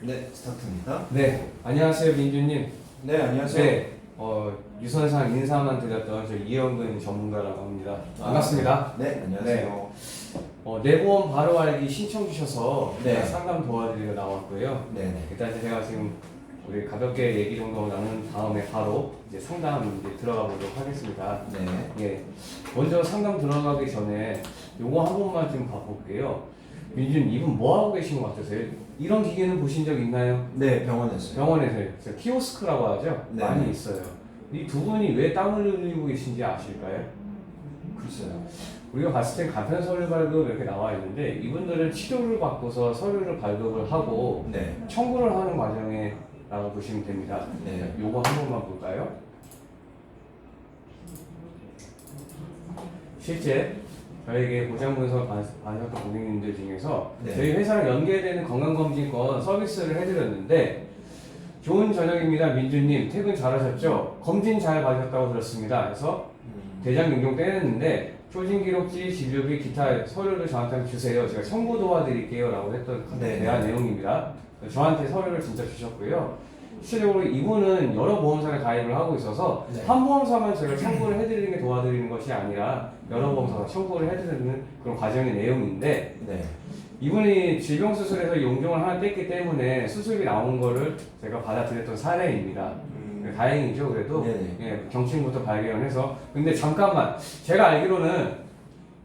네, 스타트입니다. 네, 안녕하세요, 민주님. 네, 안녕하세요. 네, 유선상 인사만 드렸던 저 이영근 전문가라고 합니다. 반갑습니다. 네, 안녕하세요. 내보험 바로 알기 신청 주셔서 네. 제가 상담 도와드리러 나왔고요. 네, 네. 일단 제가 지금 우리 가볍게 얘기 정도 나눈 다음에 바로 이제 상담 이제 들어가 보도록 하겠습니다. 네. 예, 먼저 상담 들어가기 전에 요거 한 번만 좀 봐볼게요. 민주님, 이분 뭐 하고 계신 것 같으세요? 이런 기계는 보신 적 있나요? 네, 병원에서요. 병원에서요. 키오스크라고 하죠? 네. 많이 있어요. 이 두 분이 왜 땀을 흘리고 계신지 아실까요? 글쎄요. 우리가 봤을 땐 간편 서류 발급 이렇게 나와 있는데 이분들은 치료를 받고서 서류를 발급을 하고 네. 청구를 하는 과정에라고 보시면 됩니다. 네. 요거 한 번만 볼까요? 실제 저에게 보장분석 받으셨던 고객님들 중에서 네. 저희 회사랑 연계되는 건강검진권 서비스를 해드렸는데 좋은 저녁입니다. 민주님 퇴근 잘하셨죠? 검진 잘 받으셨다고 들었습니다. 그래서 대장 용종 떼냈는데 표진 기록지, 진료비, 기타 서류를 저한테 주세요. 제가 청구 도와드릴게요 라고 했던 네. 대화 내용입니다. 저한테 서류를 진짜 주셨고요. 실제로 이분은 여러 보험사를 가입을 하고 있어서 네. 한 보험사만 제가 청구를 해드리는 게 도와드리는 것이 아니라 여러 보험사가 청구를 해드리는 그런 과정의 내용인데 네. 이분이 질병수술에서 용종을 하나 뗐기 때문에 수술비 나온 거를 제가 받아들였던 사례입니다. 다행이죠. 그래도 네네. 예, 경증부터 발견해서. 근데 잠깐만, 제가 알기로는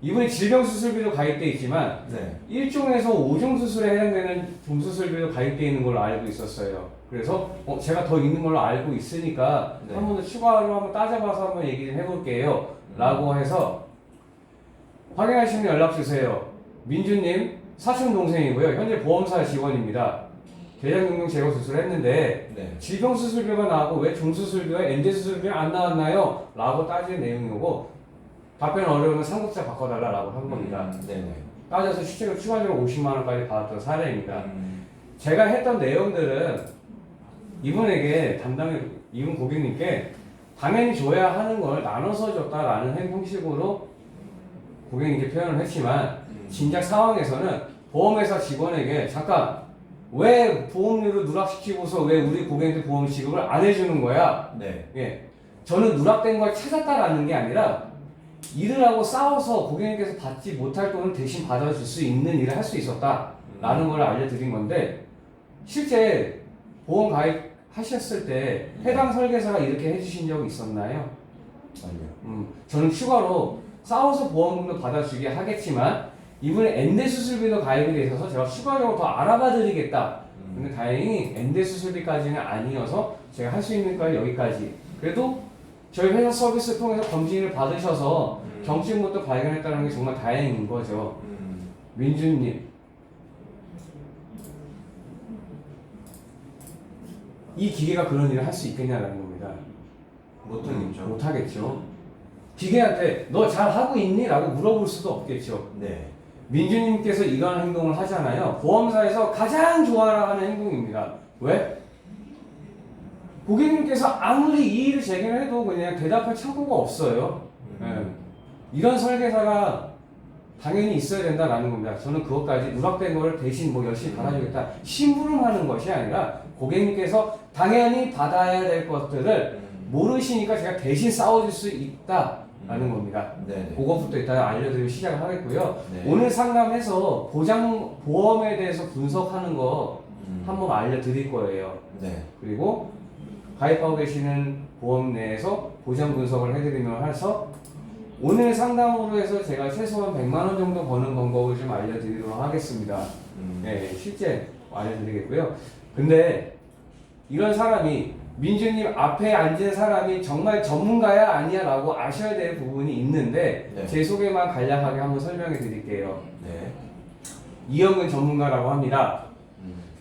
이분이 질병수술비도 가입돼 있지만 네. 1종에서 5종 수술에 해당되는 종수술비도 가입돼 있는 걸로 알고 있었어요. 그래서 제가 더 있는 걸로 알고 있으니까 네. 한 번 더 추가로 한번 따져봐서 한번 얘기 좀 해볼게요 라고 해서 확인하시면 연락 주세요. 민주님 사촌 동생이고요. 현재 보험사 직원입니다. 대장경경 제거 수술을 했는데 네. 질병수술비가 나오고 왜 종수술비와 엔제수술비가 안 나왔나요? 라고 따지는 내용이고 답변 어려우면 상급자 바꿔달라고 한 겁니다. 네네. 따져서 실제로 추가적으로 50만 원까지 받았던 사례입니다. 제가 했던 내용들은 이분에게 이분 고객님께 당연히 줘야 하는 걸 나눠서 줬다라는 형식으로 고객님께 표현을 했지만 진작 상황에서는 보험회사 직원에게 잠깐 왜 보험료를 누락시키고서 왜 우리 고객한테 보험 지급을 안 해주는 거야? 네. 예, 저는 누락된 걸 찾았다라는 게 아니라 일을 하고 싸워서 고객님께서 받지 못할 돈을 대신 받아줄 수 있는 일을 할 수 있었다라는 걸 알려드린 건데 실제 보험 가입하셨을 때 해당 설계사가 이렇게 해주신 적이 있었나요? 아니요. 저는 추가로 싸워서 보험금도 받아주게 하겠지만 이분의 엔대 수술비도 가입이 돼 있어서 제가 추가적으로 더 알아봐 드리겠다. 근데 다행히 엔대 수술비까지는 아니어서 제가 할 수 있는 건 여기까지. 그래도 저희 회사 서비스 통해서 검진을 받으셔서 경증부터 발견했다는 게 정말 다행인 거죠. 민주님, 이 기계가 그런 일을 할 수 있겠냐라는 겁니다. 못하겠죠. 못하겠죠. 기계한테 너 잘하고 있니? 라고 물어볼 수도 없겠죠. 네. 민주님께서 이러한 행동을 하잖아요. 보험사에서 가장 좋아하는 행동입니다. 왜? 고객님께서 아무리 이의를 제기해도 그냥 대답할 창구가 없어요. 예. 이런 설계사가 당연히 있어야 된다라는 겁니다. 저는 그것까지 누락된 거를 대신 열심히 받아주겠다. 심부름하는 것이 아니라 고객님께서 당연히 받아야 될 것들을 모르시니까 제가 대신 싸워줄 수 있다라는 겁니다. 네네. 그것부터 일단 알려드리고 시작을 하겠고요. 네. 오늘 상담해서 보험에 대해서 분석하는 거 한번 알려드릴 거예요. 네. 그리고 가입하고 계시는 보험 내에서 보장 분석을 해드리며 해서 오늘 상담으로 해서 제가 최소한 100만 원 정도 버는 방법을 좀 알려드리도록 하겠습니다. 네, 실제 알려드리겠고요. 근데 이런 사람이 민주님 앞에 앉은 사람이 정말 전문가야 아니야 라고 아셔야 될 부분이 있는데 네. 제 소개만 간략하게 한번 설명해 드릴게요. 네. 이영근 전문가라고 합니다.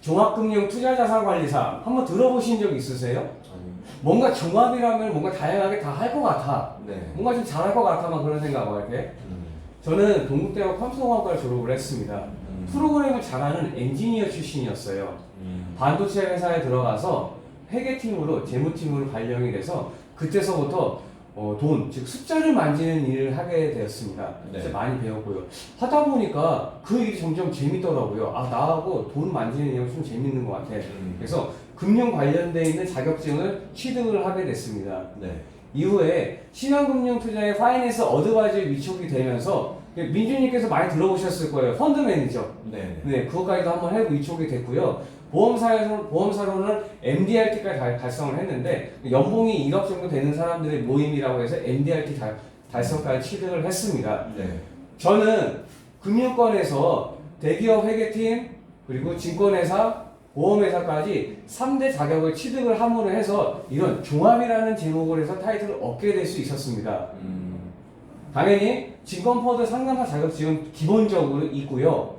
종합금융 투자자산관리사 한번 들어보신 적 있으세요? 아니요. 뭔가 종합이라면 뭔가 다양하게 다 할 것 같아. 네. 뭔가 좀 잘할 것 같아만 그런 생각을 할게. 저는 동국대학 컴퓨터공학과를 졸업을 했습니다. 프로그램을 잘하는 엔지니어 출신이었어요. 반도체 회사에 들어가서 회계팀으로 재무팀으로 발령이 돼서 그때서부터 돈, 즉 숫자를 만지는 일을 하게 되었습니다. 네. 진짜 많이 배웠고요. 하다 보니까 그 일이 점점 재밌더라고요. 아, 나하고 돈 만지는 일이 좀 재밌는 것 같아. 그래서 금융 관련돼 있는 자격증을 취득을 하게 됐습니다. 네. 이후에 신한금융투자의 파이낸스 어드바이저에 위촉이 되면서 민주님께서 많이 들어보셨을 거예요. 펀드 매니저. 네. 네, 그것까지도 한번 해 위촉이 됐고요. 보험사로는 MDRT까지 달성을 했는데 연봉이 1억 정도 되는 사람들의 모임이라고 해서 MDRT 달성까지 취득을 했습니다. 네. 저는 금융권에서 대기업 회계팀 그리고 증권회사 보험회사까지 3대 자격을 취득을 함으로 해서 이런 종합이라는 제목을 해서 타이틀을 얻게 될 수 있었습니다. 당연히 증권펀드 상담사 자격증은 기본적으로 있고요.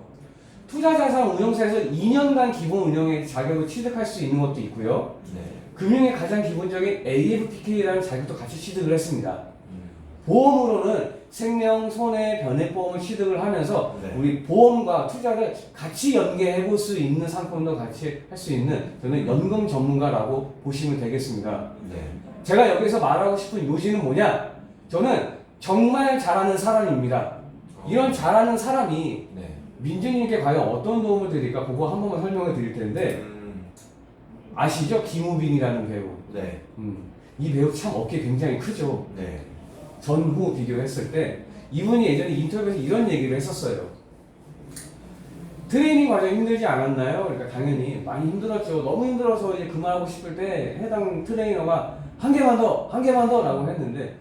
투자자산 운용사에서 2년간 기본 운영의 자격을 취득할 수 있는 것도 있고요. 네. 금융의 가장 기본적인 AFPK라는 자격도 같이 취득을 했습니다. 보험으로는 생명, 손해, 변액보험을 취득을 하면서 네. 우리 보험과 투자를 같이 연계해 볼 수 있는 상품도 같이 할 수 있는 저는 연금 전문가라고 보시면 되겠습니다. 네. 제가 여기서 말하고 싶은 요지는 뭐냐? 저는 정말 잘하는 사람입니다. 이런 잘하는 사람이 네. 민주님께 과연 어떤 도움을 드릴까? 그거 한 번만 설명을 드릴 텐데 아시죠? 김우빈이라는 배우. 네. 이 배우 참 어깨 굉장히 크죠. 네. 전후 비교했을 때 이분이 예전에 인터뷰에서 이런 얘기를 했었어요. 트레이닝 과정 힘들지 않았나요? 그러니까 당연히 많이 힘들었죠. 너무 힘들어서 이제 그만하고 싶을 때 해당 트레이너가 한 개만 더 라고 했는데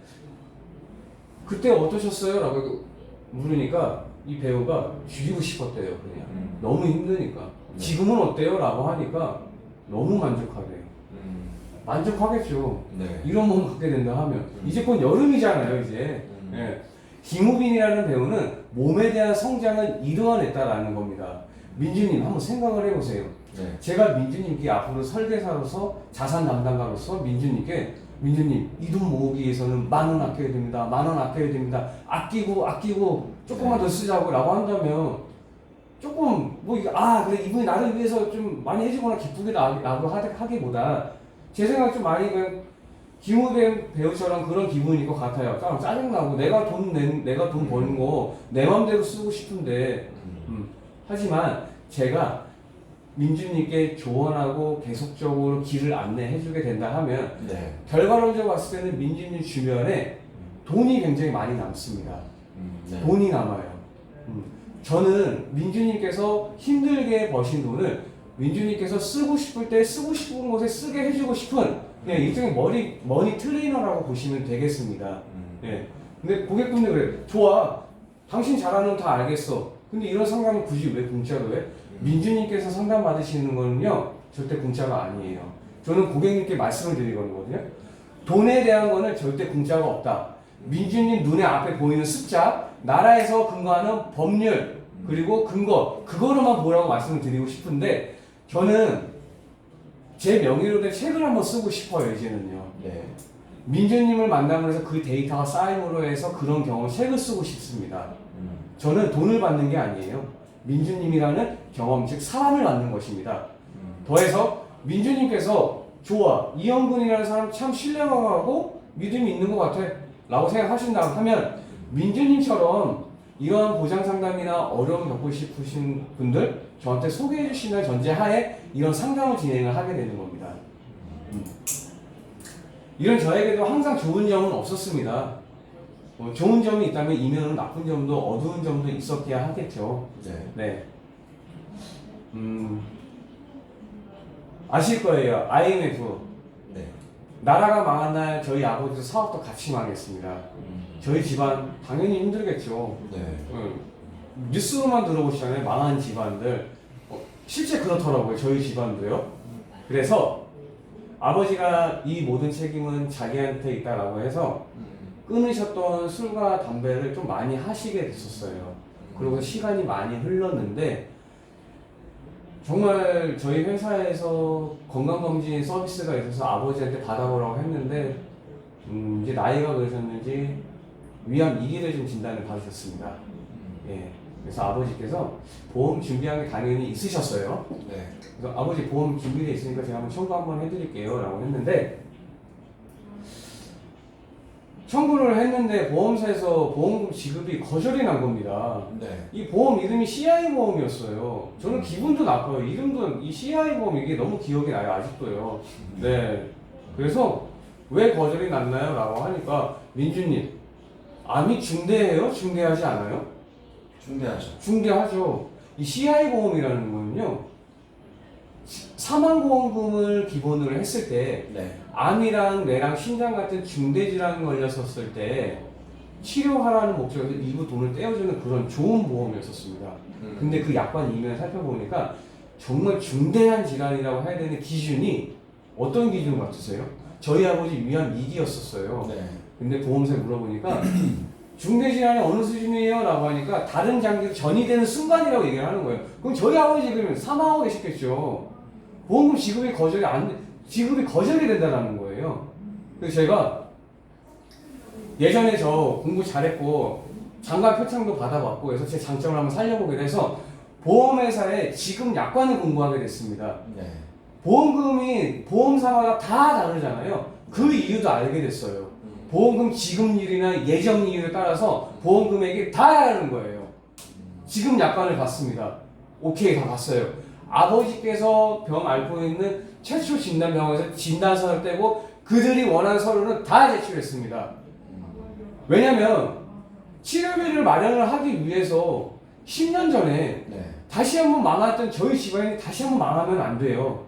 그때 어떠셨어요? 라고 물으니까 이 배우가 죽이고 싶었대요. 그냥 너무 힘드니까. 네. 지금은 어때요? 라고 하니까 너무 만족하대요. 만족하겠죠. 네. 이런 몸 갖게 된다 하면 이제 곧 여름이잖아요. 이제 예. 김우빈이라는 배우는 몸에 대한 성장을 이루어냈다라는 겁니다. 민주님 한번 생각을 해보세요. 네. 제가 민주님께 앞으로 설계사로서 자산 담당가로서 민주님께 민주님 이 돈 모으기 위해서는 10,000원 아껴야 됩니다. 10,000원 아껴야 됩니다. 아끼고 조금만 더 쓰자고 라고 한다면 조금 뭐 그래 이분이 나를 위해서 좀 많이 해주거나 기쁘게 라고 하기보다 제 생각 좀 많이 그냥 김우빈 배우처럼 그런 기분일 것 같아요. 짜증나고 내가 돈 버는 거 내 맘대로 쓰고 싶은데 하지만 제가 민주님께 조언하고 계속적으로 길을 안내해주게 된다 하면 네. 결과론적으로 봤을 때는 민주님 주변에 돈이 굉장히 많이 남습니다. 네. 돈이 남아요. 저는 민주님께서 힘들게 버신 돈을 민주님께서 쓰고 싶을 때 쓰고 싶은 곳에 쓰게 해주고 싶은 그냥 일종의 머니 트레이너라고 보시면 되겠습니다. 예. 근데 고객분들 그래. 좋아. 당신 잘하는 건 다 알겠어. 근데 이런 상담은 굳이 왜 공짜로 해? 민주님께서 상담 받으시는 거는요 절대 공짜가 아니에요. 저는 고객님께 말씀을 드리거든요. 돈에 대한 거는 절대 공짜가 없다. 민주님 눈에 앞에 보이는 숫자, 나라에서 근거하는 법률, 그리고 근거, 그거로만 보라고 말씀을 드리고 싶은데 저는 제 명의로 된 책을 한번 쓰고 싶어요, 이제는요. 네. 민주님을 만나면서 그 데이터가 쌓임으로 해서 그런 경험 책을 쓰고 싶습니다. 저는 돈을 받는 게 아니에요. 민주님이라는 경험, 즉 사람을 만든 것입니다. 더해서 민주님께서 좋아, 이영근이라는 사람 참 신뢰하고 믿음이 있는 것 같아 라고 생각하신다고 하면 민주님처럼 이러한 보장 상담이나 어려움 겪고 싶으신 분들 저한테 소개해 주시는 전제하에 이런 상담을 진행을 하게 되는 겁니다. 이런 저에게도 항상 좋은 점은 없었습니다. 좋은 점이 있다면 이면으로 나쁜 점도 어두운 점도 있었기야 하겠죠. 네. 아실 거예요. IMF. 네. 나라가 망한 날 저희 아버지도 사업도 같이 망했습니다. 저희 집안 당연히 힘들겠죠. 네. 뉴스로만 들어보시잖아요. 망한 집안들. 실제 그렇더라고요. 저희 집안도요. 그래서 아버지가 이 모든 책임은 자기한테 있다라고 해서 끊으셨던 술과 담배를 좀 많이 하시게 됐었어요. 그리고 시간이 많이 흘렀는데 정말 저희 회사에서 건강검진 서비스가 있어서 아버지한테 받아보라고 했는데 이제 나이가 그러셨는지 위암 2기를 좀 진단을 받으셨습니다. 예. 그래서 아버지께서 보험 준비한 게 당연히 있으셨어요. 네. 그래서 아버지 보험 준비되어 있으니까 제가 한번 청구 한번 해드릴게요 라고 했는데 청구를 했는데 보험사에서 보험금 지급이 거절이 난 겁니다. 네. 이 보험 이름이 CI 보험이었어요. 저는 기분도 나빠요. 이름도 이 CI 보험 이게 너무 기억이 나요. 아직도요. 네. 그래서 왜 거절이 났나요? 라고 하니까 민주님 암이 중대해요? 중대하지 않아요? 중대하죠. 중대하죠. 이 CI 보험이라는 거는요. 사망보험금을 기본으로 했을 때 네. 암이랑 뇌랑 심장 같은 중대 질환 걸렸었을 때 치료하라는 목적에서 일부 돈을 떼어주는 그런 좋은 보험이었었습니다. 근데 그 약관 이면을 살펴보니까 정말 중대한 질환이라고 해야 되는 기준이 어떤 기준 같으세요? 저희 아버지 위암 2기였었어요. 네. 근데 보험사에 물어보니까 중대 질환이 어느 수준이에요? 라고 하니까 다른 장기로 전이 되는 순간이라고 얘기를 하는 거예요. 그럼 저희 아버지 지금 사망하고 계셨겠죠. 보험금 지급이 거절이 된다는 거예요. 그래서 제가 예전에 저 공부 잘했고 장관 표창도 받아봤고 그래서 제 장점을 한번 살려보게 돼서 보험회사의 지급 약관을 공부하게 됐습니다. 네. 보험금이 보험사마다 다 다르잖아요. 그 이유도 알게 됐어요. 보험금 지급률이나 예정이율에 따라서 보험 금액이 다 다른 거예요. 지급 약관을 봤습니다. 오케이, 다 봤어요. 아버지께서 병 앓고 있는 최초 진단병원에서 진단서를 떼고 그들이 원하는 서류는 다 제출했습니다. 왜냐면 치료비를 마련을 하기 위해서 10년 전에 네. 다시 한번 망했던 저희 집안이 다시 한번 망하면 안 돼요.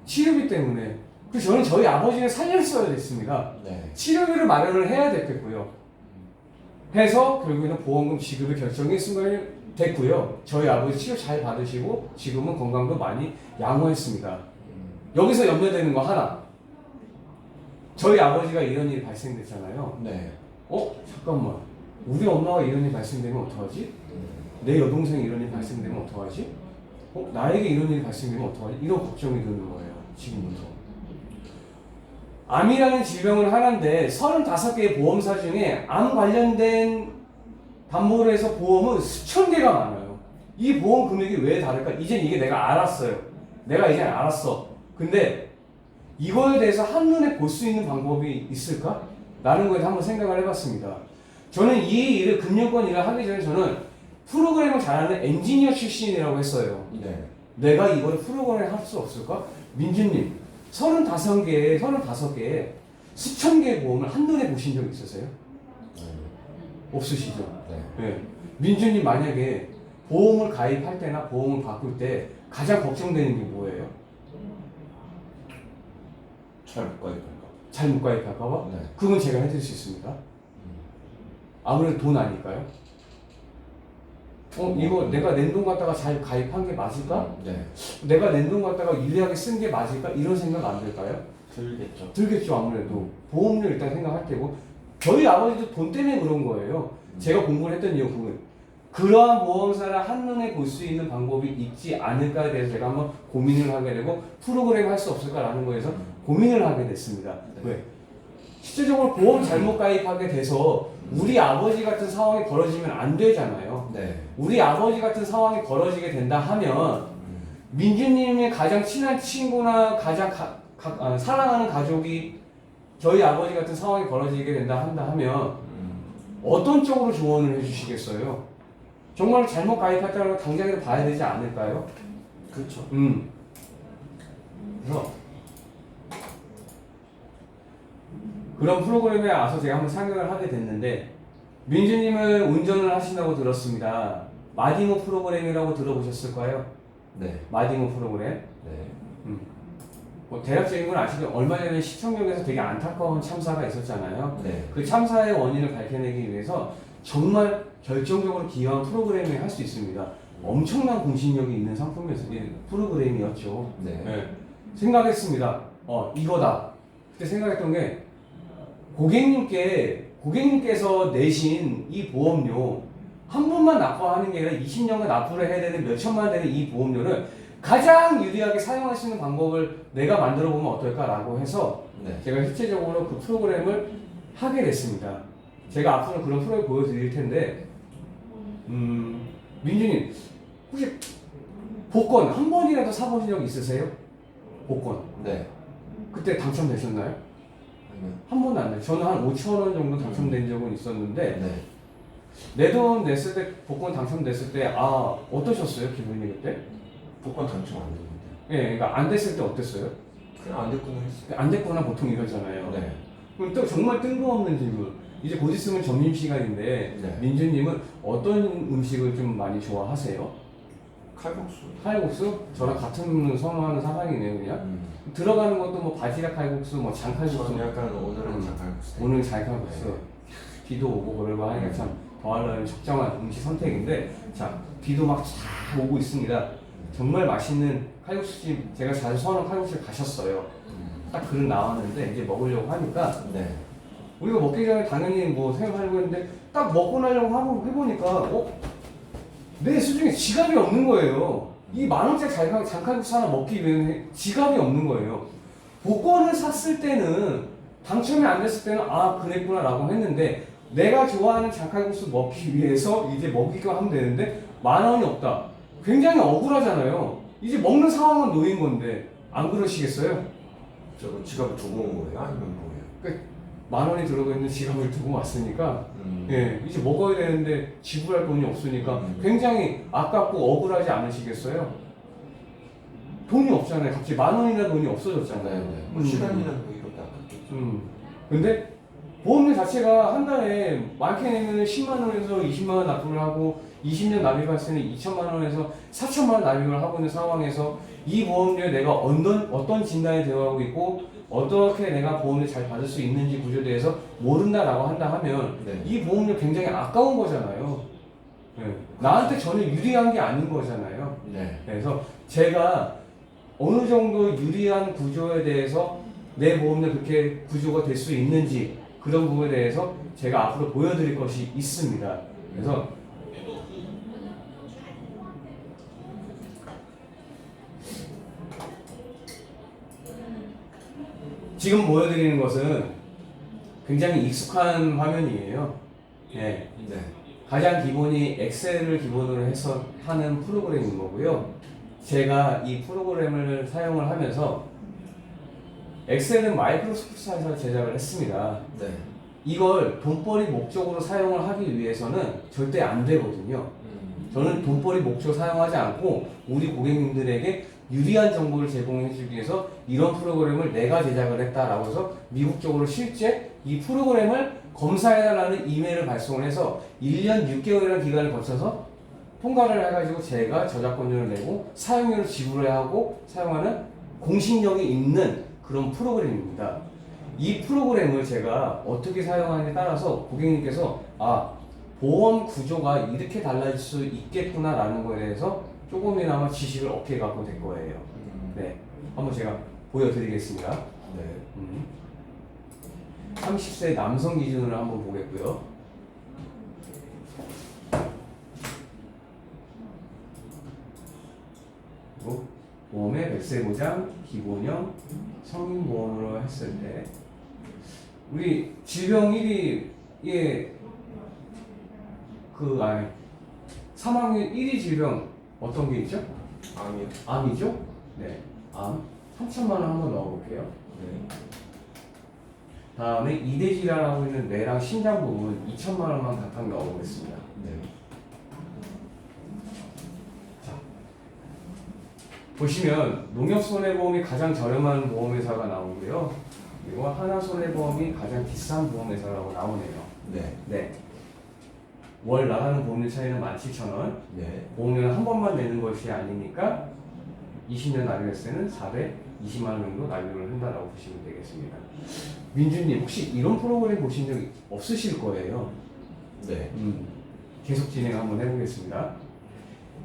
치료비 때문에. 그래서 저는 저희 아버지를 살렸어야 됐습니다. 네. 치료비를 마련을 해야 됐겠고요. 해서 결국에는 보험금 지급의 결정이 순간이 됐고요. 저희 아버지 치료 잘 받으시고 지금은 건강도 많이 양호했습니다. 여기서 염려되는 거 하나. 저희 아버지가 이런 일이 발생됐잖아요. 네. 잠깐만. 우리 엄마가 이런 일이 발생되면 어떡하지? 내 여동생이 이런 일이 발생되면 어떡하지? 나에게 이런 일이 발생되면 어떡하지? 이런 걱정이 드는 거예요. 지금부터. 암이라는 질병은 하나인데 35개의 보험사 중에 암 관련된 담보를 해서 보험은 수천 개가 많아요. 이 보험 금액이 왜 다를까? 이젠 이게 내가 알았어요. 내가 이젠 알았어. 근데 이거에 대해서 한눈에 볼 수 있는 방법이 있을까? 라는 거에 한번 생각을 해봤습니다. 저는 이 일을 금융권 일을 하기 전에 저는 프로그램을 잘하는 엔지니어 출신이라고 했어요. 네. 내가 이거를 프로그램을 할 수 없을까? 민주님, 35개, 수천 개의 보험을 한눈에 보신 적 있으세요? 없으시죠? 네. 네. 민주님 만약에 보험을 가입할 때나 보험을 바꿀 때 가장 걱정되는 게 뭐예요? 잘 못 가입할까? 잘 못 가입할까 봐? 네. 그건 제가 해드릴 수 있습니다. 아무래도 돈 아닐까요? 이거 내가 낸 돈 갖다가 잘 가입한 게 맞을까? 네. 내가 낸 돈 갖다가 유리하게 쓴 게 맞을까? 이런 생각 안 들까요? 들겠죠. 들겠죠, 아무래도. 보험료 일단 생각할 테고. 저희 아버지도 돈 때문에 그런 거예요. 제가 공부를 했던 이유는 그러한 보험사를 한눈에 볼 수 있는 방법이 있지 않을까에 대해서 제가 한번 고민을 하게 되고 프로그램 할 수 없을까라는 거에서 고민을 하게 됐습니다. 네. 왜? 실제적으로 보험 잘못 가입하게 돼서 우리 아버지 같은 상황이 벌어지면 안 되잖아요. 네. 우리 아버지 같은 상황이 벌어지게 된다 하면 민주님의 가장 친한 친구나 가장 사랑하는 가족이 저희 아버지 같은 상황이 벌어지게 된다 한다 하면 어떤 쪽으로 조언을 해주시겠어요? 정말 잘못 가입했다는 걸 당장에 봐야 되지 않을까요? 그렇죠. 그래서 그런 프로그램에 와서 제가 한번 참여를 하게 됐는데 민주님은 운전을 하신다고 들었습니다. 마디모 프로그램이라고 들어보셨을까요? 네. 마디모 프로그램. 네. 대략적인 건 아시죠? 얼마 전에 시청역에서 되게 안타까운 참사가 있었잖아요. 네. 그 참사의 원인을 밝혀내기 위해서 정말 결정적으로 기여한 프로그램을 할 수 있습니다. 엄청난 공신력이 있는 프로그램이었죠. 네. 네. 생각했습니다. 이거다. 그때 생각했던 게 고객님께서 내신 이 보험료 한 번만 납부하는 게 아니라 20년간 납부를 해야 되는 몇 천만 원 되는 이 보험료를 가장 유리하게 사용할 수 있는 방법을 내가 만들어 보면 어떨까라고 해서 네. 제가 실제적으로 그 프로그램을 하게 됐습니다. 제가 앞으로 그런 프로그램을 보여드릴 텐데 민주님 혹시 복권 한 번이라도 사보신 적 있으세요? 복권 네. 그때 당첨되셨나요? 아니면 한 번도 안 돼요. 저는 한 5천 원 정도 당첨된 적은 있었는데 네. 내 돈 냈을 때 복권 당첨됐을 때 어떠셨어요 기분이 그때? 복권 당첨 안 됐는데. 예, 그러니까 안 됐을 때 어땠어요? 그냥 안 됐구나 했어요. 안 됐구나 보통 이러잖아요. 네. 그럼 또 정말 뜬금없는 질문. 이제 곧 있으면 점심 시간인데 네. 민주님은 어떤 음식을 좀 많이 좋아하세요? 칼국수. 칼국수? 저랑 같은 선호하는 사상이네요 그냥. 들어가는 것도 뭐 바지락 칼국수, 뭐 장칼국수. 저는 약간 오늘은 장칼국수. 오늘 장칼국수. 네. 비도 오고 그러고 하니까 참 더하려면 적정한 음식 선택인데 자 비도 막 쫙 오고 있습니다. 정말 맛있는 칼국수집 제가 자주 선호하는 칼국수를 가셨어요. 딱 그릇 나왔는데 이제 먹으려고 하니까 네. 우리가 먹기 전에 당연히 뭐 생각하려고 했는데 딱 먹고 나려고 하고 해보니까 내 수중에 지갑이 없는 거예요. 이 10,000원짜리 장칼국수 하나 먹기 위해는 지갑이 없는 거예요. 복권을 샀을 때는 당첨이 안 됐을 때는 그랬구나 라고 했는데 내가 좋아하는 장칼국수 먹기 위해서 이제 먹기가 하면 되는데 10,000원이 없다. 굉장히 억울하잖아요. 이제 먹는 상황은 놓인 건데 안 그러시겠어요? 저거 지갑을 두고 온 거예요? 아니면 뭐예요? 10,000원이 들어가 있는 지갑을 두고 왔으니까 예, 이제 먹어야 되는데 지불할 돈이 없으니까 굉장히 아깝고 억울하지 않으시겠어요? 돈이 없잖아요. 갑자기 10,000원이나 돈이 없어졌잖아요. 네. 뭐 시간이나 뭐 이것도 아깝겠죠. 근데 보험료 자체가 한 달에 많게 내면 10만 원에서 20만 원 납부를 하고 20년 납입할 때는 2천만 원에서 4천만 원 납입을 하고 있는 상황에서 이 보험료에 내가 어떤 진단이 되어가고 있고 어떻게 내가 보험료 잘 받을 수 있는지 구조에 대해서 모른다라고 한다 하면 네. 이 보험료 굉장히 아까운 거잖아요. 네. 나한테 전혀 유리한 게 아닌 거잖아요. 네. 그래서 제가 어느 정도 유리한 구조에 대해서 내 보험료 그렇게 구조가 될 수 있는지 그런 부분에 대해서 제가 앞으로 보여드릴 것이 있습니다. 그래서 지금 보여드리는 것은 굉장히 익숙한 화면이에요. 네. 네. 가장 기본이 엑셀을 기본으로 해서 하는 프로그램인 거고요. 제가 이 프로그램을 사용을 하면서 엑셀은 마이크로소프트사에서 제작을 했습니다. 네. 이걸 돈벌이 목적으로 사용을 하기 위해서는 절대 안 되거든요. 저는 돈벌이 목적으로 사용하지 않고 우리 고객님들에게 유리한 정보를 제공해 주기 위해서 이런 프로그램을 내가 제작을 했다라고 해서 미국적으로 실제 이 프로그램을 검사해달라는 이메일을 발송을 해서 1년 6개월이라는 기간을 거쳐서 통과를 해가지고 제가 저작권료를 내고 사용료를 지불해야 하고 사용하는 공신력이 있는 그런 프로그램입니다. 이 프로그램을 제가 어떻게 사용하느냐에 따라서 고객님께서 보험 구조가 이렇게 달라질 수 있겠구나라는 거에 대해서 조금이나마 지식을 얻게 갖고 될 거예요. 네, 한번 제가 보여드리겠습니다. 네. 30세 남성 기준으로 한번 보겠고요. 그리고 보험의 100세 보장, 기본형, 성인보험으로 했을 때 우리 질병 1위의 사망률 1위 질병 어떤 게 있죠? 암이요? 암이죠? 네, 암 3천만 원 한번 넣어볼게요. 네. 다음에 2대 질환하고 있는 뇌랑 심장 부분 2천만 원만 각각 넣어보겠습니다. 네. 자, 보시면 농협손해보험이 가장 저렴한 보험회사가 나오고요. 그리고 하나손해보험이 가장 비싼 보험회사라고 나오네요. 네. 네. 월 나가는 보험료 차이는 17,000원. 네. 보험료는 한 번만 내는 것이 아니니까 20년 납입했을 때는 420만 원 정도 납입을 한다라고 보시면 되겠습니다. 민주님 혹시 이런 프로그램 보신 적 없으실 거예요. 네. 계속 진행 한번 해보겠습니다.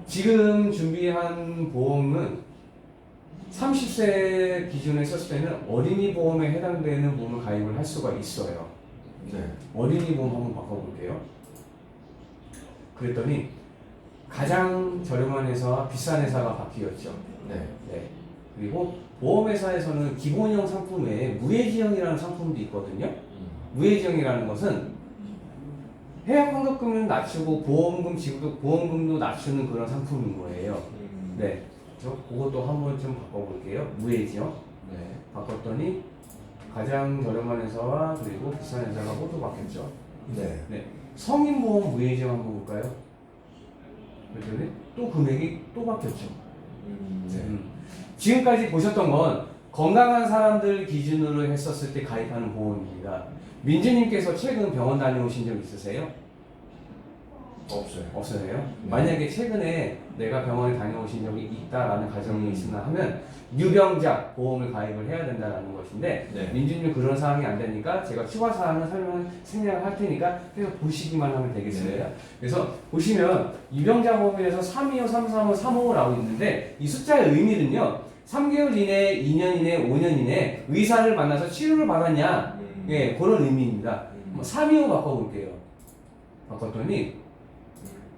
지금 준비한 보험은 30세 기준에 썼을 때는 어린이 보험에 해당되는 보험을 가입을 할 수가 있어요. 네. 어린이 보험 한번 바꿔볼게요. 그랬더니 가장 저렴한 회사와 비싼 회사가 바뀌었죠. 네. 네. 그리고 보험회사에서는 기본형 상품 외에 무해지형이라는 상품도 있거든요. 무해지형이라는 것은 해약 환급금을 낮추고 보험금도 낮추는 그런 상품인 거예요. 네. 그래서 그것도 한번 좀 바꿔볼게요. 무해지형. 네. 바꿨더니 가장 저렴한 회사와 그리고 비싼 회사가 모두 바뀌었죠. 네. 네. 성인보험 무해지점 한번 볼까요? 그랬더니 또 금액이 또 바뀌었죠. 네. 지금까지 보셨던 건 건강한 사람들 기준으로 했었을 때 가입하는 보험입니다. 민주님께서 최근 병원 다녀오신 적 있으세요? 없어요. 없어요? 네. 만약에 최근에 내가 병원에 다녀오신 적이 있다라는 가정이 음. 있으나 하면 유병자 보험을 가입을 해야 된다는 것인데 네. 민주님 그런 사항이 안 되니까 제가 추가 사항을 생략을 할 테니까 계속 보시기만 하면 되겠습니다. 네. 그래서 보시면 유병자 보험에서 325, 335, 355라고 있는데 이 숫자의 의미는요 3개월 이내, 2년 이내, 5년 이내 의사를 만나서 치료를 받았냐 예, 그런 의미입니다. 325 바꿔볼게요. 바꿨더니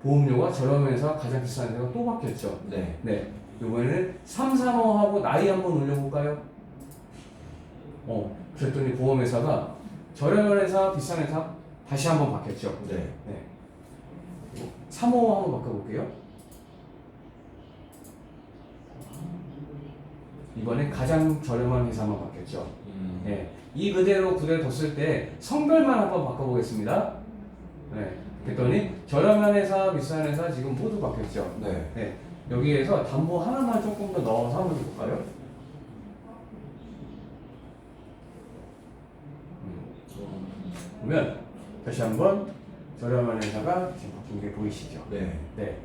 보험료가 저렴해서 가장 비싼 데가 또 바뀌었죠. 네. 네. 이번에는 335하고 나이 한번 올려볼까요? 그랬더니 보험회사가 저렴한 회사, 비싼 회사 다시 한번 바뀌었죠. 네. 네. 35 한번 바꿔볼게요. 이번에 가장 저렴한 회사만 바뀌었죠. 네. 이 그대로 뒀을 때 성별만 한번 바꿔보겠습니다. 네. 그랬더니 저렴한 회사, 비싼 회사 지금 모두 바뀌었죠. 네. 네. 여기에서 담보 하나만 조금 더 넣어서 한번 볼까요? 그러면 다시 한번 저렴한 회사가 지금 바뀐 게 보이시죠? 네. 네.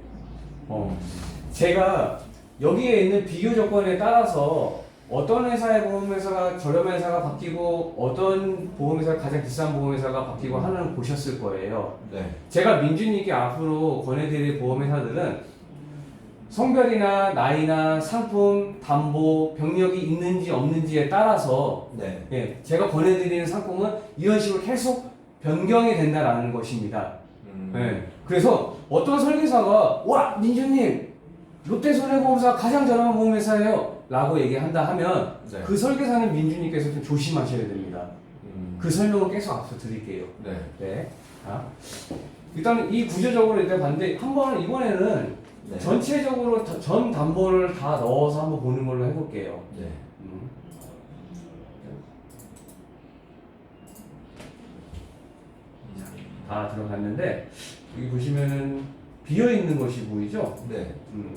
제가 여기에 있는 비교 조건에 따라서 어떤 회사의 보험회사가 저렴한 회사가 바뀌고 어떤 보험회사가 가장 비싼 보험회사가 바뀌고 하는 걸 보셨을 거예요. 네. 제가 민준이께 앞으로 권해드릴 보험회사들은 성별이나 나이나 상품, 담보, 병력이 있는지 없는지에 따라서 네. 예, 제가 권해드리는 상품은 이런 식으로 계속 변경이 된다라는 것입니다. 예, 그래서 어떤 설계사가 와 민준님 롯데손해보험사 가장 저렴한 보험회사예요 라고 얘기한다 하면 네. 그 설계사는 민준님께서 좀 조심하셔야 됩니다. 그 설명을 계속 앞서 드릴게요. 네. 네. 자, 일단 이 구조적으로 일단 봤는데 한번 이번에는 네. 전체적으로 전 담보를 다 넣어서 한번 보는 걸로 해볼게요. 네. 다 들어갔는데 여기 보시면은 비어 있는 것이 보이죠? 네.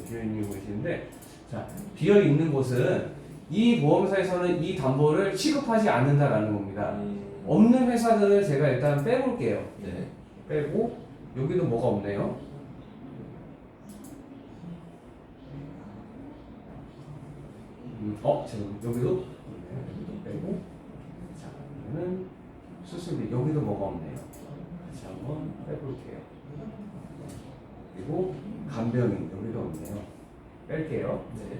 비어 있는 게 보이시는데 자 비어 있는 곳은 이 보험사에서는 이 담보를 취급하지 않는다라는 겁니다. 없는 회사들을 제가 일단 빼볼게요. 네. 빼고 여기도 뭐가 없네요. 지금 여기도 빼고 자 그러면은 수술비 여기도 뭐가 없네요. 다시 한번 빼볼게요. 그리고 간병인 여기도 없네요. 뺄게요. 네.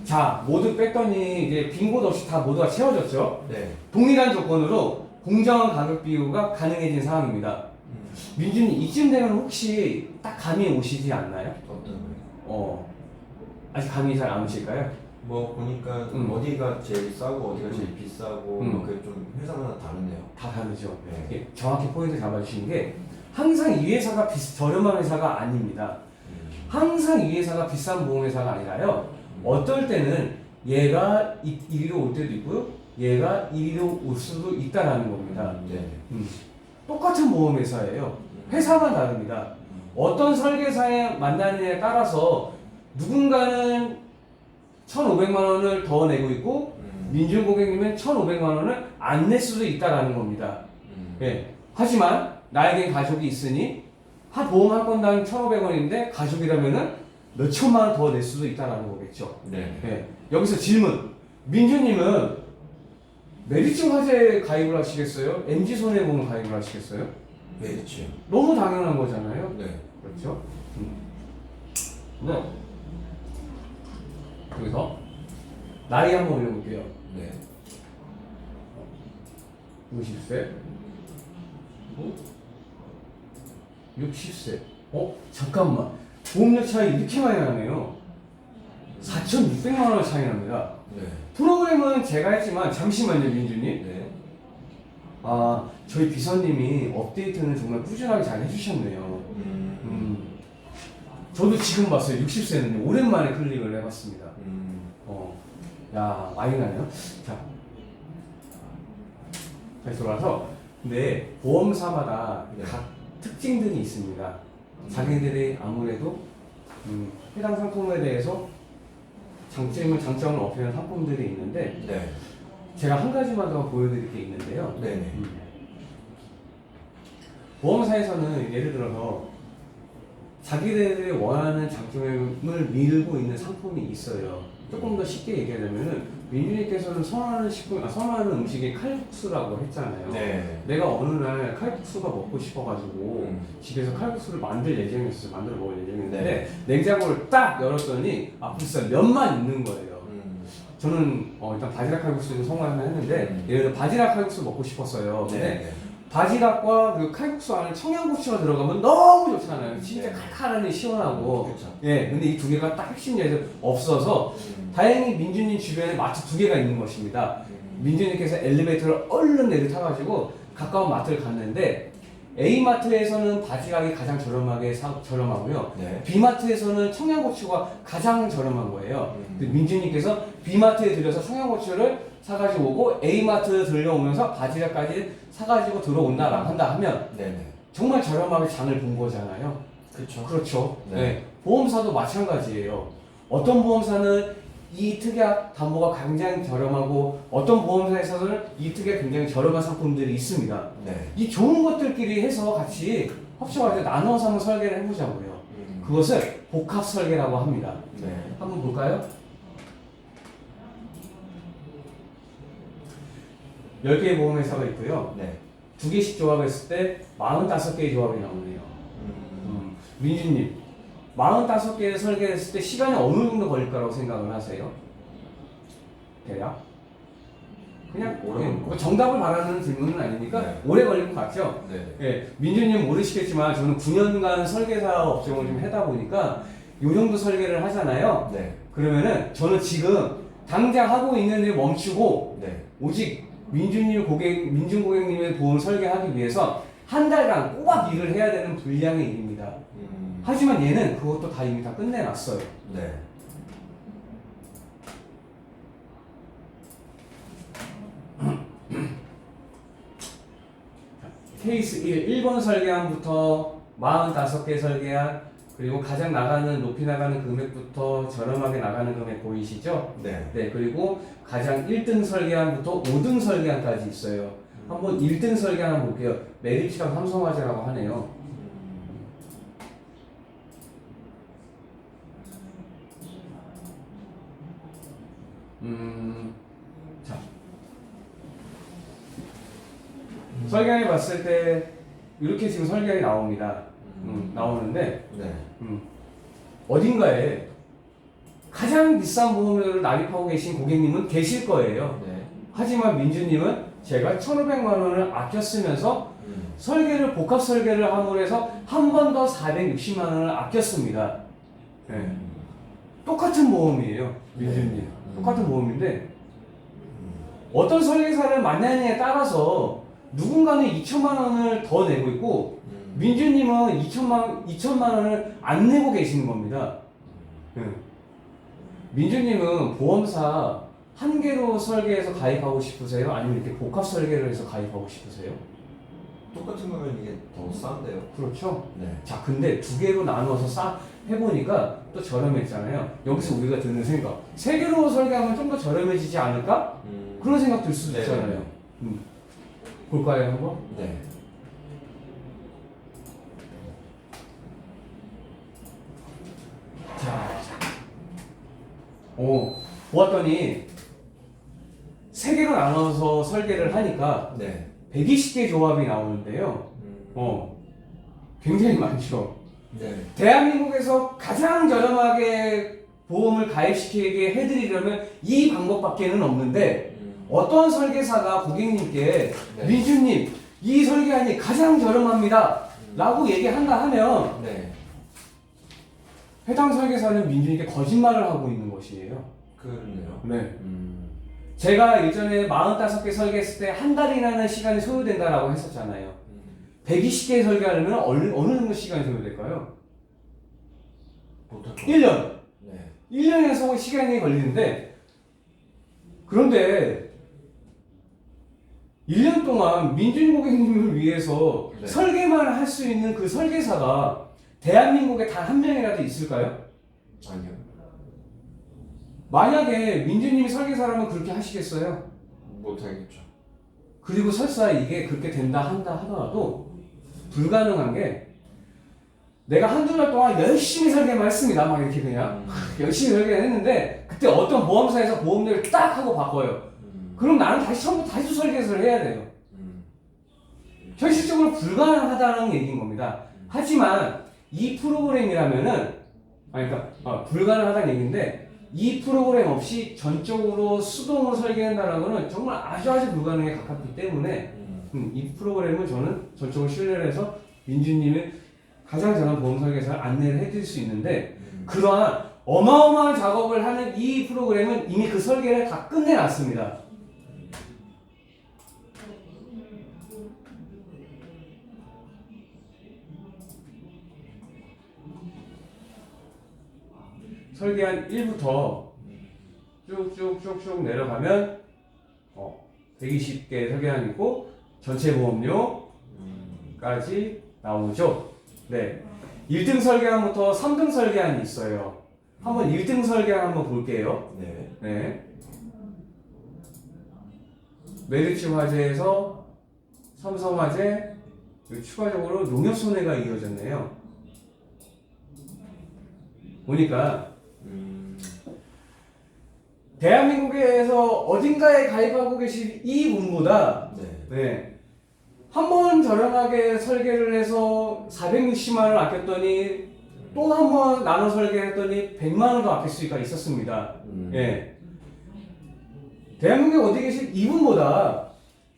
자 모두 뺐더니 이제 빈 곳 없이 다 모두가 채워졌죠. 네. 동일한 조건으로 공정한 가격 비교가 가능해진 상황입니다. 민준이 이쯤 되면 혹시 딱 감이 오시지 않나요? 어떤 거요? 아직 감이 잘 안 오실까요? 뭐 보니까 어디가 제일 싸고 어디가 제일 비싸고 뭐 그게 좀 회사마다 다르네요. 다 다르죠. 네. 예, 정확히 포인트 잡아주시는 게 항상 이 회사가 저렴한 회사가 아닙니다. 항상 이 회사가 비싼 보험회사가 아니라요. 어떨 때는 얘가 이리로 올 때도 있고요. 얘가 이리로 올 수도 있다라는 겁니다. 네. 똑같은 보험회사예요. 회사만 다릅니다. 어떤 설계사에 만나느냐에 따라서 누군가는 1,500만 원을 더 내고 있고 민준 고객님은 1,500만 원을 안 낼 수도 있다라는 겁니다. 예. 하지만 나에겐 가족이 있으니 보험 한 건당 1,500원인데 가족이라면은 몇 천만 원 더 낼 수도 있다라는 거겠죠. 네. 예. 여기서 질문. 민준님은 메리츠 화재 가입을 하시겠어요? MG 손해보험 가입을 하시겠어요? 네, 그렇죠. 너무 당연한 거잖아요. 네. 그렇죠? 네. 여기서 나이 한번 올려볼게요. 네. 50세, 60세. 잠깐만. 보험료 차이 이렇게 많이 나네요. 4,600만 원 차이 납니다. 네. 프로그램은 제가 했지만 잠시만요, 민주님. 네. 저희 비서님이 업데이트는 정말 꾸준하게 잘 해주셨네요. 저도 지금 봤어요. 60세는 오랜만에 클릭을 해봤습니다. 야, 많이 나네요. 자, 다시 돌아와서, 근데 보험사마다 네. 각 특징들이 있습니다. 자기들이 아무래도 해당 상품에 대해서 장점을 어필하는 상품들이 있는데, 네. 제가 한 가지만 더 보여드릴 게 있는데요. 네네. 보험사에서는 예를 들어서 자기들이 원하는 장점을 밀고 있는 상품이 있어요. 조금 더 쉽게 얘기하자면은 민준이께서는 선호하는 음식이 칼국수라고 했잖아요. 네. 내가 어느 날 칼국수가 먹고 싶어가지고 집에서 칼국수를 만들 예정이었어요. 만들어 먹을 예정이었는데 네. 냉장고를 딱 열었더니 앞에서 면만 있는 거예요. 저는 일단 바지락 칼국수를 성공하긴 했는데 예를 들어 바지락 칼국수 먹고 싶었어요. 근데 네. 바지락과 그 칼국수 안에 청양고추가 들어가면 너무 좋잖아요. 진짜 네. 칼칼하니 시원하고. 그렇죠. 예, 근데 이 두 개가 딱 핵심이어서 없어서 다행히 민준님 주변에 마트 두 개가 있는 것입니다. 민준님께서 엘리베이터를 얼른 내려 타가지고 가까운 마트를 갔는데 A마트에서는 바지락이 가장 저렴하고요. 네. B마트에서는 청양고추가 가장 저렴한 거예요. 근데 민준님께서 B마트에 들려서 청양고추를 사가지고 오고 A마트에 들려오면서 바지락까지 사가지고 들어온다라고 한다 하면 네네. 정말 저렴하게 장을 본 거잖아요. 그렇죠. 그렇죠. 네. 네. 보험사도 마찬가지예요. 어떤 보험사는 이 특약 담보가 굉장히 저렴하고 어떤 보험사에서는 이 특약 굉장히 저렴한 상품들이 있습니다. 네. 이 좋은 것들끼리 해서 같이 합쳐가지고 나눠서 한번 설계를 해보자고요. 그것을 복합 설계라고 합니다. 네. 한번 볼까요? 10개의 보험회사가 있고요. 네. 2개씩 조합했을 때 45개의 조합이 나오네요. 민주님, 45개를 설계했을 때 시간이 어느 정도 걸릴 거라고 생각을 하세요? 대략? 그냥 오래 걸릴 것 정답을 바라는 질문은 아니니까 네. 오래 걸릴 것 같죠? 네. 예, 민주님 모르시겠지만 저는 9년간 설계사 업종을 좀 하다 보니까 요 정도 설계를 하잖아요. 네. 그러면은 저는 지금 당장 하고 있는 일 멈추고 네. 오직 민준 고객님의 보험 설계하기 위해서 한 달간 꼬박 일을 해야 되는 분량의 일입니다. 하지만 얘는 그것도 다 이미 다 끝내놨어요. 네. 케이스 1번 설계안부터 45개 설계안, 그리고 가장 높이 나가는 금액부터 저렴하게 나가는 금액 보이시죠? 네. 네, 그리고 가장 1등 설계안부터 5등 설계안까지 있어요. 한번 1등 설계안 한번 볼게요. 메리츠랑 삼성화재라고 하네요. 자. 설계안을 봤을 때 이렇게 지금 설계안이 나옵니다. 나오는데 네. 어딘가에 가장 비싼 보험료를 납입하고 계신 고객님은 계실 거예요. 네. 하지만 민주님은 제가 1,500만 원을 아껴 쓰면서 설계를 복합 설계를 함으로 해서 한 번 더 460만 원을 아꼈습니다. 네. 똑같은 보험이에요, 민주님. 똑같은 보험인데 어떤 설계사를 만나느냐에 따라서 누군가는 2천만 원을 더 내고 있고 민주님은 2천만 원을 안 내고 계시는 겁니다. 민주님은 보험사 한 개로 설계해서 가입하고 싶으세요? 아니면 이렇게 복합 설계를 해서 가입하고 싶으세요? 똑같은 거면 이게 더 싼데요. 그렇죠. 네. 자, 근데 두 개로 나누어서 해보니까 또 저렴했잖아요. 여기서 우리가 드는 생각, 세 개로 설계하면 좀 더 저렴해지지 않을까? 그런 생각 들 수도 네. 있잖아요. 볼까요, 한번? 네. 자, 보았더니 세 개로 나눠서 설계를 하니까 네. 120개 조합이 나오는데요. 굉장히 많죠. 네. 대한민국에서 가장 저렴하게 보험을 가입시키게 해드리려면 이 방법밖에는 없는데 어떤 설계사가 고객님께 네. 민주님 이 설계안이 가장 저렴합니다 라고 얘기한다 하면 네. 해당 설계사는 민주님께 거짓말을 하고 있는 것이에요. 그렇네요. 네. 제가 예전에 45개 설계했을 때 한 달이라는 시간이 소요된다라고 했었잖아요. 120개 설계하려면 어느 정도 시간이 소요될까요? 못할 것 1년. 네. 1년에서 시간이 걸리는데 그런데 1년 동안 민준 고객님을 위해서 네. 설계만 할 수 있는 그 설계사가 대한민국에 단 한 명이라도 있을까요? 아니요. 만약에 민준님이 설계사라면 그렇게 하시겠어요? 못하겠죠. 그리고 설사 이게 그렇게 된다 한다 하더라도 불가능한 게 내가 한두 달 동안 열심히 설계만 했습니다. 막 이렇게 그냥 열심히 설계를 했는데 그때 어떤 보험사에서 보험료를 딱 하고 바꿔요. 그럼 나는 다시 처음부터 다시 설계를 해야 돼요. 현실적으로 불가능하다는 얘기인 겁니다. 하지만 이 프로그램이라면은 그러니까 불가능하다는 얘기인데 이 프로그램 없이 전적으로 수동으로 설계한다는 거는 정말 아주 불가능에 가깝기 때문에 이 프로그램을 저는 전적으로 신뢰를 해서 민주님의 가장 잘한 보험 설계사를 안내를 해드릴 수 있는데 그러한 어마어마한 작업을 하는 이 프로그램은 이미 그 설계를 다 끝내놨습니다. 설계한 1부터 쭉쭉쭉쭉 내려가면 120개 설계안이 있고 전체 보험료까지 나오죠. 네, 1등 설계안부터 3등 설계안이 있어요. 한번 1등 설계안 한번 볼게요. 네. 네. 메르츠 화재에서 삼성 화재 추가적으로 농협 손해가 이어졌네요. 보니까 대한민국에서 어딘가에 가입하고 계신 이 분보다 한 번 저렴하게 설계를 해서 460만 원을 아꼈더니 또 한 번 나눠 설계했더니 100만 원도 아낄 수가 있었습니다. 예. 대한민국에 어디 계신 이분보다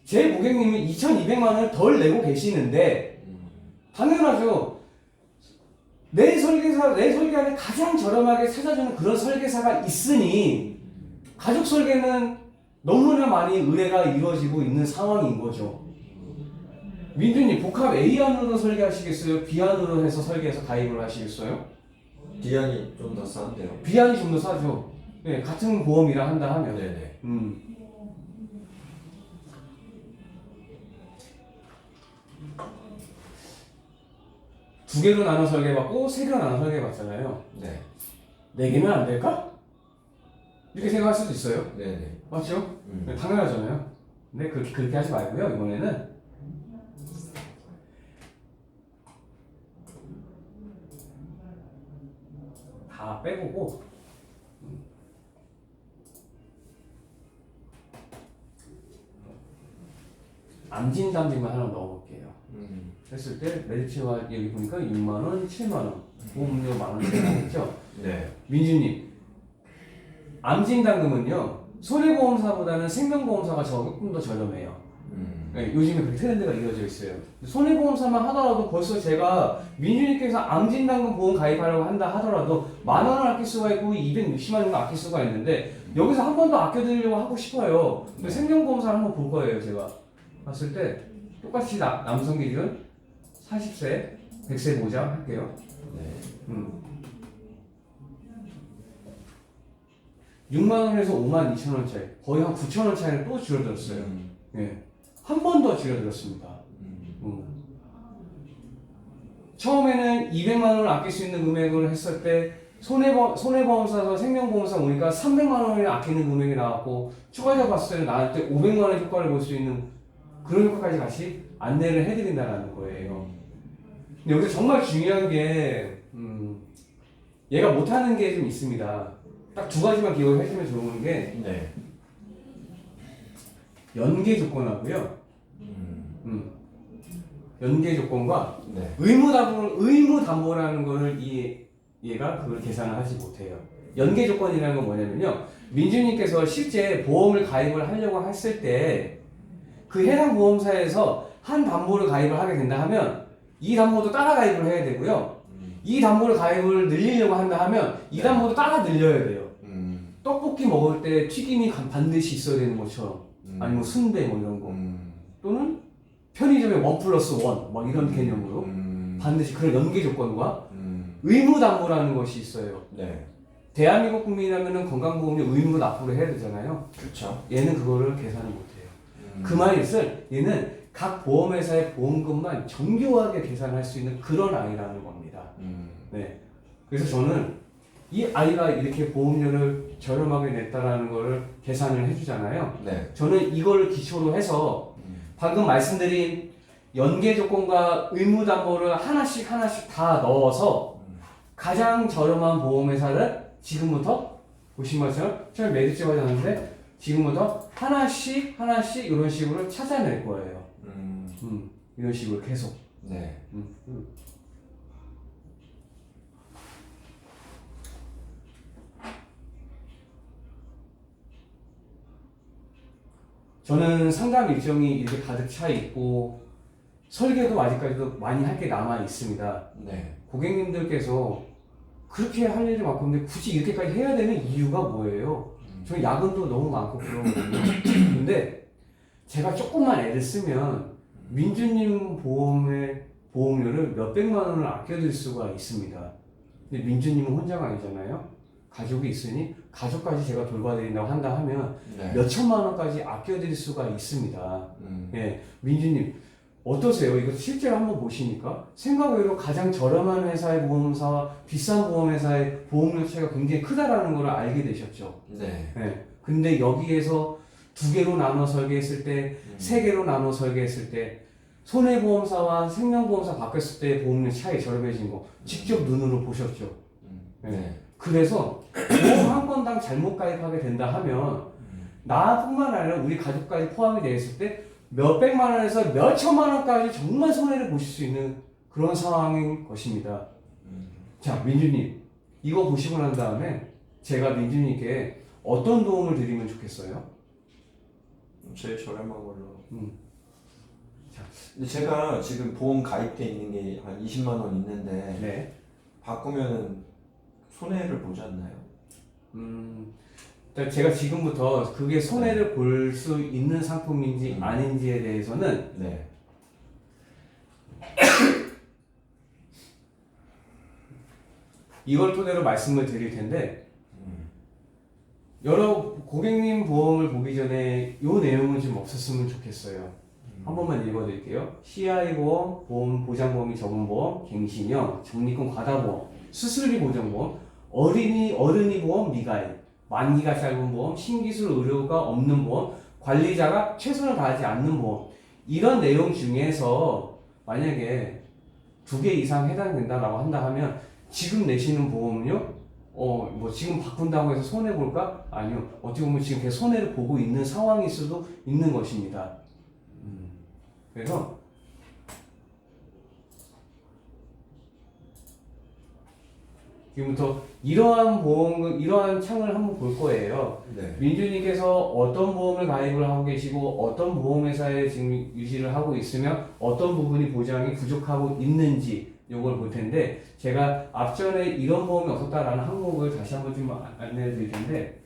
제 고객님이 2,200만 원을 덜 내고 계시는데 당연하죠. 내 설계안에 가장 저렴하게 찾아주는 그런 설계사가 있으니 가족 설계는 너무나 많이 의뢰가 이루어지고 있는 상황인 거죠. 민준님 복합 A안으로 설계하시겠어요? B안으로 해서 설계해서 가입을 하시겠어요? D안이 좀 더 싼데요. B안이 좀 더 싸죠. 네, 같은 보험이라 한다 하면. 네네. 두 개로 나눠 설계받고 세 개로 나눠 설계받잖아요. 네. 네 개면 안 될까? 이렇게 생각할 수도 있어요. 네네. 맞죠? 네, 당연하잖아요. 근데 그렇게 하지 말고요. 이번에는 다 빼보고 암진단비만 하나 넣어볼게요. 했을 때 메리츠와 여기 보니까 6만원, 7만원 보험료 만원씩 나오겠죠? 네. 민주님 암진단금은요 손해보험사보다는 생명보험사가 조금 더 저렴해요. 네, 요즘에 그 트렌드가 이어져 있어요. 손해보험사만 하더라도 벌써 제가 민주님께서 암진단금 보험 가입하려고 한다 하더라도 10,000원을 아낄 수가 있고 260만 원 정도 아낄 수가 있는데 여기서 한 번 더 아껴드리려고 하고 싶어요. 근데 생명보험사를 한번 볼 거예요. 제가 봤을 때 똑같이 남성 기준 40세 100세 보장 할게요. 네. 6만원에서 52,000원 차이, 거의 한 9,000원 차이는 또 줄어들었어요. 예. 한 번 더 줄어들었습니다. 처음에는 200만원을 아낄 수 있는 금액을 했을 때 손해보험사에서 생명보험사 오니까 300만원을 아끼는 금액이 나왔고 추가적으로 봤을 때는 나한테 500만원의 효과를 볼 수 있는 그런 효과까지 같이 안내를 해드린다는 거예요. 근데 여기서 정말 중요한 게 얘가 못하는 게 좀 있습니다. 딱 두 가지만 기억을 해주면 좋은 게 네. 연계 조건하고요. 연계 조건과 네. 의무담보라는 거를 얘가 그걸 계산을 하지 못해요. 연계 조건이라는 건 뭐냐면요. 민주님께서 실제 보험을 가입을 하려고 했을 때 그 해당 보험사에서 한 담보를 가입을 하게 된다 하면 이 담보도 따라 가입을 해야 되고요. 이 담보를 가입을 늘리려고 한다 하면 이 담보도 따라 늘려야 돼요. 떡볶이 먹을 때 튀김이 반드시 있어야 되는 것처럼 아니면 순대 뭐 이런 거 또는 편의점에 1+1 막 이런 개념으로 반드시 그런 연계 조건과 의무담보라는 것이 있어요. 네. 대한민국 국민이라면은 건강보험료 의무 납부를 해야 되잖아요. 그렇죠. 얘는 그거를 계산을 못해요. 그 말일을 얘는 각 보험회사의 보험금만 정교하게 계산할 수 있는 그런 아이라는 겁니다. 네. 그래서 저는 이 아이가 이렇게 보험료를 저렴하게 냈다라는 거를 계산을 해주잖아요. 네. 저는 이걸 기초로 해서 방금 말씀드린 연계 조건과 의무 담보를 하나씩 다 넣어서 가장 저렴한 보험회사를 지금부터 보신 것처럼 처음에 매듭집 하셨는데 지금부터 하나씩 이런 식으로 찾아낼 거예요. 이런 식으로 계속. 네. 저는 상담 일정이 이렇게 가득 차 있고 설계도 아직까지도 많이 할 게 남아 있습니다. 네. 고객님들께서 그렇게 할 일이 많건데 굳이 이렇게까지 해야 되는 이유가 뭐예요? 저는 야근도 너무 많고 그러거든요. 근데 제가 조금만 애를 쓰면 민주님 보험의 보험료를 몇백만 원을 아껴드릴 수가 있습니다. 근데 민주님은 혼자가 아니잖아요. 가족이 있으니 가족까지 제가 돌봐드린다고 한다 하면 네. 몇 천만 원까지 아껴드릴 수가 있습니다. 예, 민주님 어떠세요? 이거 실제로 한번 보시니까 생각외로 가장 저렴한 회사의 보험사와 비싼 보험회사의 보험료 차이가 굉장히 크다라는 걸 알게 되셨죠. 네. 예, 근데 여기에서 두 개로 나눠 설계했을 때, 세 개로 나눠 설계했을 때 손해보험사와 생명보험사 바뀌었을 때 보험료 차이 저렴해진 거 직접 눈으로 보셨죠. 네. 그래서 보험 한 건당 잘못 가입하게 된다 하면 나뿐만 아니라 우리 가족까지 포함이 되어 있을 때 몇백만 원에서 몇 천만 원까지 정말 손해를 보실 수 있는 그런 상황인 것입니다. 자, 민주님 이거 보시고 난 다음에 제가 민주님께 어떤 도움을 드리면 좋겠어요? 제일 저렴한 걸로. 자, 근데 제가 지금 보험 가입돼 있는 게 한 20만 원 있는데 네. 바꾸면은 손해를 보지 않나요? 일단 제가 지금부터 그게 손해를 볼 수 있는 상품인지 아닌지에 대해서는 네. 이걸 토대로 말씀을 드릴 텐데 여러 고객님 보험을 보기 전에 이 내용은 좀 없었으면 좋겠어요. 한 번만 읽어드릴게요. CI 보험, 보험 보장보험이 적은 보험, 갱신형, 적립금 과다보험, 수술비 보장보험, 어른이 보험 미가입, 만기가 짧은 보험, 신기술 의료가 없는 보험, 관리자가 최선을 다하지 않는 보험. 이런 내용 중에서 만약에 2개 이상 해당된다라고 한다 하면 지금 내시는 보험료 뭐 지금 바꾼다고 해서 손해 볼까? 아니요. 어떻게 보면 지금 계속 손해를 보고 있는 상황일 수도 있는 것입니다. 그래서 지금부터 이러한 창을 한번 볼 거예요. 네. 민주님께서 어떤 보험을 가입을 하고 계시고 어떤 보험회사에 지금 유지를 하고 있으며 어떤 부분이 보장이 부족하고 있는지 요걸 볼 텐데 제가 앞전에 이런 보험이 없었다라는 항목을 다시 한번 좀 안내해 드릴 텐데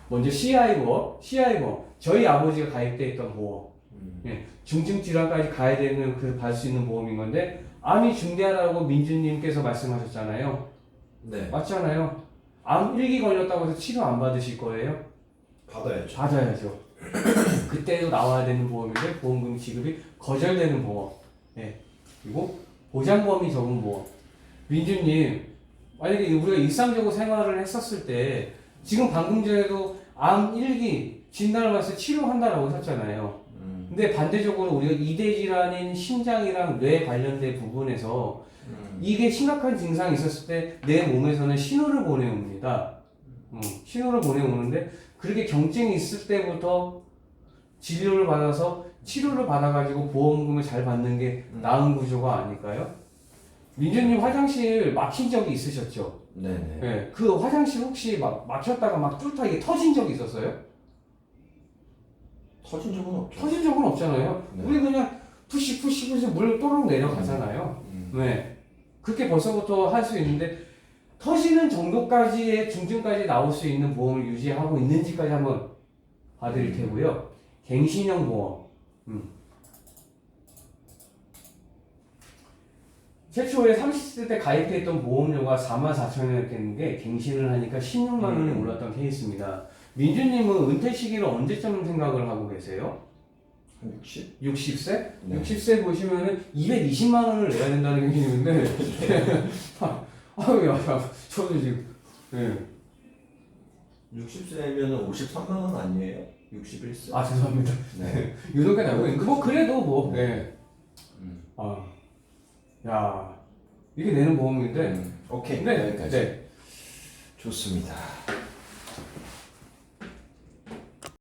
먼저 CI 보험 저희 아버지가 가입돼 있던 보험 예, 중증 질환까지 가야 되는 받을 수 있는 보험인 건데 암이 중대하다고 민주님께서 말씀하셨잖아요. 네. 맞잖아요. 암 1기 걸렸다고 해서 치료 안 받으실 거예요? 받아야죠. 받아야죠. 그때도 나와야 되는 보험인데 보험금 지급이 거절되는 보험. 예. 그리고 보장보험이 적은 보험. 민주님, 만약에 우리가 일상적으로 생활을 했었을 때 지금 방금 전에도 암 1기 진단을 받아서 치료한다라고 하셨잖아요. 근데 반대적으로 우리가 이대 질환인 심장이랑 뇌 관련된 부분에서 이게 심각한 증상이 있었을 때 내 몸에서는 신호를 보내옵니다. 신호를 보내오는데 그렇게 경증이 있을 때부터 진료를 받아서 치료를 받아가지고 보험금을 잘 받는 게 나은 구조가 아닐까요? 민주님 화장실 막힌 적이 있으셨죠? 네네. 네, 그 화장실 혹시 막혔다가 막 뚫다 이게 터진 적이 있었어요? 터진 적은 없죠. 터진 적은 없잖아요. 네. 우리 그냥 푸시 물 또록 내려가잖아요. 네. 그렇게 벌써부터 할 수 있는데 터지는 정도까지의 중증까지 나올 수 있는 보험을 유지하고 있는지까지 한번 봐드릴 테고요. 갱신형 보험. 최초에 30세 때 가입했던 보험료가 44,000원이었던 게 갱신을 하니까 16만 원이 올랐던 케이스입니다. 민주님은 은퇴 시기를 언제쯤 생각을 하고 계세요? 60? 60세? 네. 60세 보시면은 220만 원을 내야 된다는 얘기인데 아유 야, 저도 지금 예. 60세면 53만 원 아니에요? 61세? 아 죄송합니다. 네. 유독까지 알고 있는데 뭐 그래도 뭐 예. 아, 야 이게 내는 보험인데 오케이. 네, 여기까지. 네. 좋습니다.